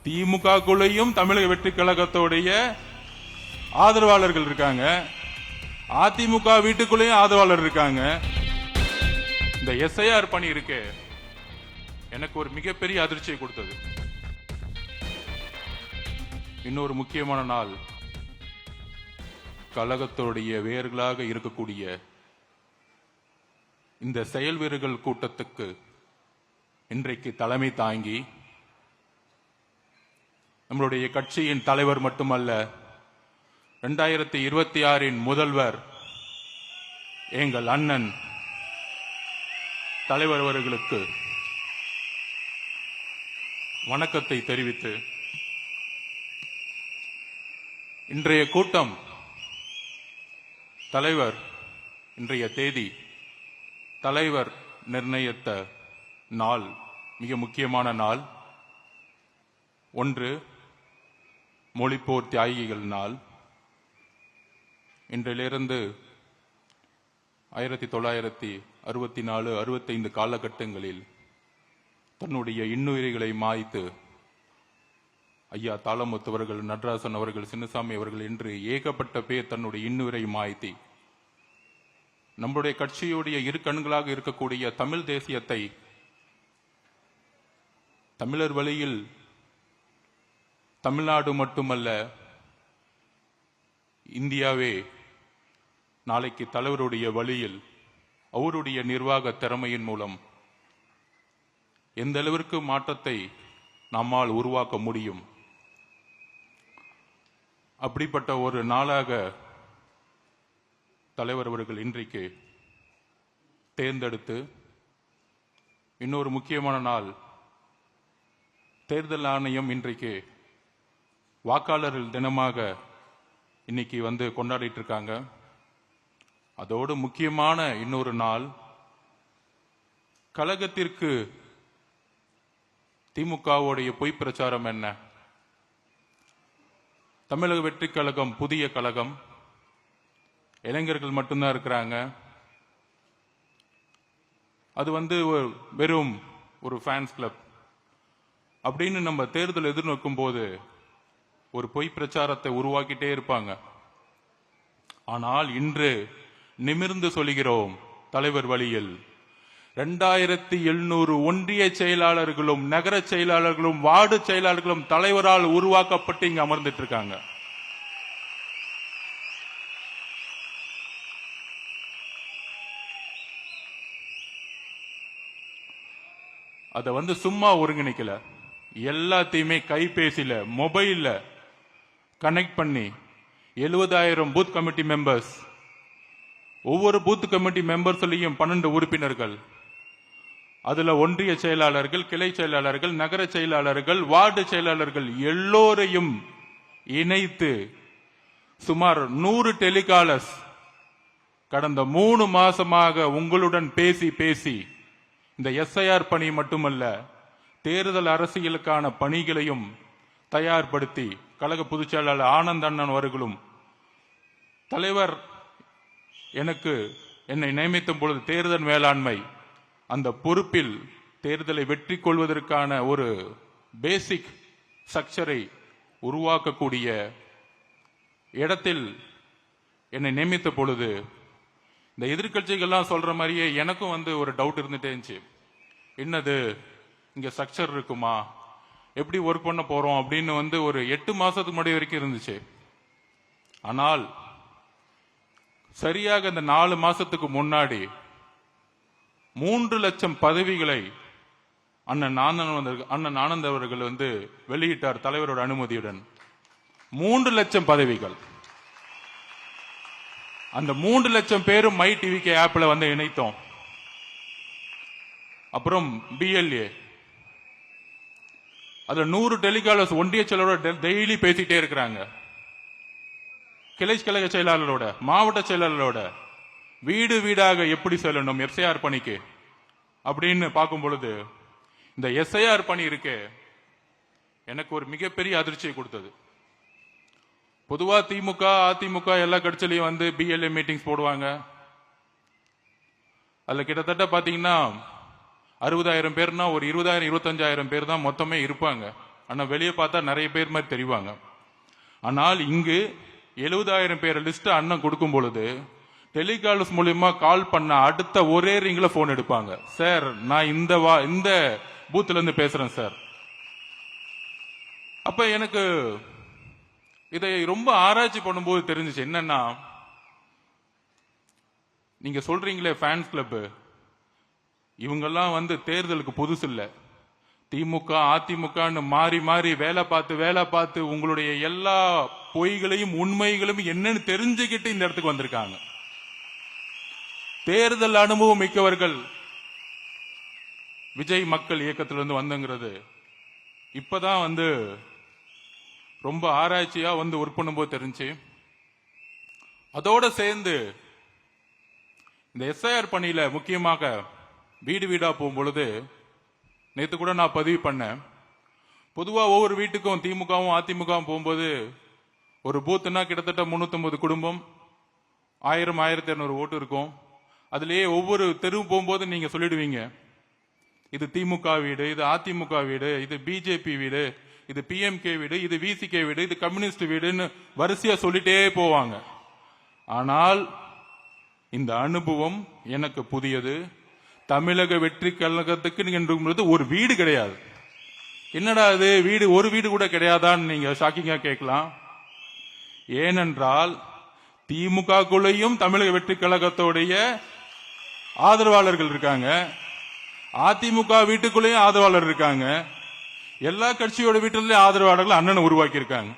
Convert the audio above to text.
திமுகக்குள்ளேயும் தமிழக வெற்றி கழகத்தோடைய ஆதரவாளர்கள் இருக்காங்க, அதிமுக வீட்டுக்குள்ளேயும் ஆதரவாளர் இருக்காங்க. இந்த எஸ்ஐஆர் பணி இருக்கு எனக்கு ஒரு மிகப்பெரிய அதிர்ச்சியை கொடுத்தது. இன்னொரு முக்கியமான நாள், கழகத்தோடைய வேர்களாக இருக்கக்கூடிய இந்த செயல் வீரர்கள் கூட்டத்துக்கு இன்றைக்கு தலைமை தாங்கி நம்மளுடைய கட்சியின் தலைவர் மட்டுமல்ல, 2026 முதல்வர் எங்கள் அண்ணன் தலைவர் அவர்களுக்கு வணக்கத்தை தெரிவித்து இன்றைய கூட்டம் தலைவர் இன்றைய தேதி தலைவர் நிர்ணயித்த நாள் மிக முக்கியமான நாள். ஒன்று, மொழிப்போர் தியாகிகள் நாள். இன்றிலிருந்து 1964-65 காலகட்டங்களில் தன்னுடைய இன்னுயிர்களை மாய்த்து ஐயா தாளமுத்தவர்கள், நடராசன் அவர்கள், சின்னசாமி அவர்கள் என்று ஏகப்பட்ட பேர் தன்னுடைய இன்னுயிரை மாய்த்தி நம்முடைய கட்சியுடைய இரு கண்களாக இருக்கக்கூடிய தமிழ் தேசியத்தை தமிழர் வழியில் தமிழ்நாடு மட்டுமல்ல இந்தியாவே நாளைக்கு தலைவருடைய வழியில் அவருடைய நிர்வாக திறமையின் மூலம் எந்த அளவிற்கு மாற்றத்தை நம்மால் உருவாக்க முடியும், அப்படிப்பட்ட ஒரு நாளாக தலைவர் அவர்கள் இன்றைக்கு தேர்ந்தெடுத்து, இன்னொரு முக்கியமான நாள், தேர்தல் ஆணையம் இன்றைக்கு வாக்காளர்கள் தினமாக இன்னைக்கு வந்து கொண்டாடிட்டு இருக்காங்க. அதோடு முக்கியமான இன்னொரு நாள், கழகத்திற்கு திமுகவுடைய பொய் பிரச்சாரம் என்ன? தமிழக வெற்றி கழகம் புதிய கழகம், இளைஞர்கள் மட்டும்தான் இருக்கிறாங்க. அது வந்து வெறும் ஒரு ஃபேன்ஸ் கிளப் அப்படின்னு நம்ம தேர்தல் எதிர்நோக்கும் போது ஒரு பொய் பிரச்சாரத்தை உருவாக்கிட்டே இருப்பாங்க. ஆனால் இன்று நிமிர்ந்து சொல்கிறோம், தலைவர் வழியில் 2700 ஒன்றிய செயலாளர்களும் நகர செயலாளர்களும் வார்டு செயலாளர்களும் தலைவரால் உருவாக்கப்பட்டு இங்க அமர்ந்துட்டு இருக்காங்க. அத வந்து சும்மா ஒருங்கிணைக்கல, எல்லாத்தையுமே கைபேசியில மொபைல்ல கனெக்ட் பண்ணி 70,000 பூத் கமிட்டி மெம்பர்ஸ், ஒவ்வொரு பூத் கமிட்டி மெம்பர்ஸ்லயும் 12 உறுப்பினர்கள், அதுல ஒன்றிய செயலாளர்கள், கிளை செயலாளர்கள், நகர செயலாளர்கள், வார்டு செயலாளர்கள் எல்லோரையும் இணைத்து சுமார் 100 டெலிகாலர்ஸ் கடந்த 3 மாசமாக உங்களுடன் பேசி பேசி இந்த எஸ்ஐஆர் பணி மட்டுமல்ல தேர்தல் அரசியலுக்கான பணிகளையும் தயார்படுத்தி கழக பொதுச் செயலாளர் ஆனந்த் அண்ணன் அவர்களும் தலைவர் என்னை நியமித்த பொழுது தேர்தல் மேலாண்மை அந்த பொறுப்பில் தேர்தலை வெற்றி கொள்வதற்கான ஒரு பேசிக் ஸ்ட்ரக்சரை உருவாக்கக்கூடிய இடத்தில் என்னை நியமித்த பொழுது இந்த எதிர்கட்சிகள்லாம் சொல்ற மாதிரியே எனக்கும் வந்து ஒரு டவுட் இருந்துட்டே இருந்துச்சு. என்னது இங்க ஸ்ட்ரக்சர் இருக்குமா, எப்படி ஒர்க் பண்ண போறோம் அப்படின்னு வந்து ஒரு 8 மாசத்துக்கு முன்னாடி வரைக்கும் இருந்துச்சு. ஆனால் சரியாக இந்த 4 மாசத்துக்கு முன்னாடி 3 லட்சம் பதவிகளை அண்ணன் ஆனந்த் அவர்கள் வந்து வெளியிட்டார் தலைவரோட அனுமதியுடன். 3 லட்சம் பதவிகள். அந்த 3 லட்சம் பேரும் மை டிவிகே ஆப்ல வந்து இணைத்தோம். அப்புறம் பிஎல்ஏ, அதுல 100 டெலிகாலர்ஸ் ஒன்றிய செயலரோட டெய்லி பேசிட்டே இருக்கிறாங்க. கிளை கழக செயலாளரோட, மாவட்ட செயலாளரோட வீடு வீடாக எப்படி செல்லணும் எஸ்ஐஆர் பணிக்கு அப்படின்னு பார்க்கும் பொழுது இந்த எஸ்ஐஆர் பணி இருக்கு எனக்கு ஒரு மிகப்பெரிய அதிர்ச்சியை கொடுத்தது. பொதுவா திமுக அதிமுக எல்லா கட்சியிலையும் வந்து பிஎல்ஏ மீட்டிங்ஸ் போடுவாங்க. அதுல கிட்டத்தட்ட பாத்தீங்கன்னா 60,000 பேர்னா ஒரு 20,000 25,000 பேர் தான் மொத்தமே இருப்பாங்க. ஆனா வெளியே பார்த்தா நிறைய பேர் மாதிரி தெரிவாங்க. ஆனால் இங்கு 70,000 பேர் லிஸ்ட் அண்ணன் கொடுக்கும் பொழுது டெலிகால்ஸ் மூலியமா கால் பண்ண அடுத்த ஒரே ரிங்ல போன் எடுப்பாங்க. சார், நான் இந்த பூத்துல இருந்து பேசுறேன் சார். அப்ப எனக்கு இதை ரொம்ப ஆராய்ச்சி பண்ணும்போது தெரிஞ்சுச்சு என்னன்னா, நீங்க சொல்றீங்களே ஃபேன்ஸ் கிளப், இவங்கெல்லாம் தேர்தலுக்கு புதுசு இல்ல. திமுக அதிமுக மாறி மாறி வேலை பார்த்து உங்களுடைய எல்லா பொய்களையும் உண்மைகளையும் என்னன்னு தெரிஞ்சுக்கிட்டு இந்த இடத்துக்கு வந்திருக்காங்க. தேர்தல் அனுபவம் மிக்கவர்கள் விஜய் மக்கள் இயக்கத்திலிருந்து வந்தங்கிறது இப்பதான் ரொம்ப ஆராய்ச்சியா ஒர்க் பண்ணும்போது தெரிஞ்சு. அதோட சேர்ந்து இந்த எஸ்ஐஆர் பணியில முக்கியமாக வீடு வீடா போகும்பொழுது நேற்று கூட நான் பதிவு பண்ணேன். பொதுவா ஒவ்வொரு வீட்டுக்கும் திமுகவும் அதிமுகவும் போகும்போது ஒரு பூத்துனா கிட்டத்தட்ட 350 குடும்பம், 1000 1200 ஓட்டு இருக்கும். அதுலயே ஒவ்வொரு தெரு போகும்போது நீங்க சொல்லிடுவீங்க, இது திமுக வீடு, இது அதிமுக வீடு, இது பிஜேபி வீடு, இது பிஎம்கே வீடு, இது விசிகே வீடு, இது கம்யூனிஸ்ட் வீடுன்னு வரிசையா சொல்லிட்டே போவாங்க. ஆனால் இந்த அனுபவம் எனக்கு புதியது. தமிழக வெற்றி கழகத்துக்கு என்று ஒரு வீடு கிடையாது. என்னடா அது வீடு, ஒரு வீடு கூட கிடையாதான்னு நீங்க ஷாக்கிங்கா கேட்கலாம். ஏனென்றால் திமுகக்குள்ளேயும் தமிழக வெற்றி கழகத்தோடைய ஆதரவாளர்கள் இருக்காங்க, அதிமுக வீட்டுக்குள்ளேயும் ஆதரவாளர் இருக்காங்க, எல்லா கட்சியோட வீட்டிலையும் ஆதரவாளர்கள் அண்ணனை உருவாக்கி இருக்காங்க.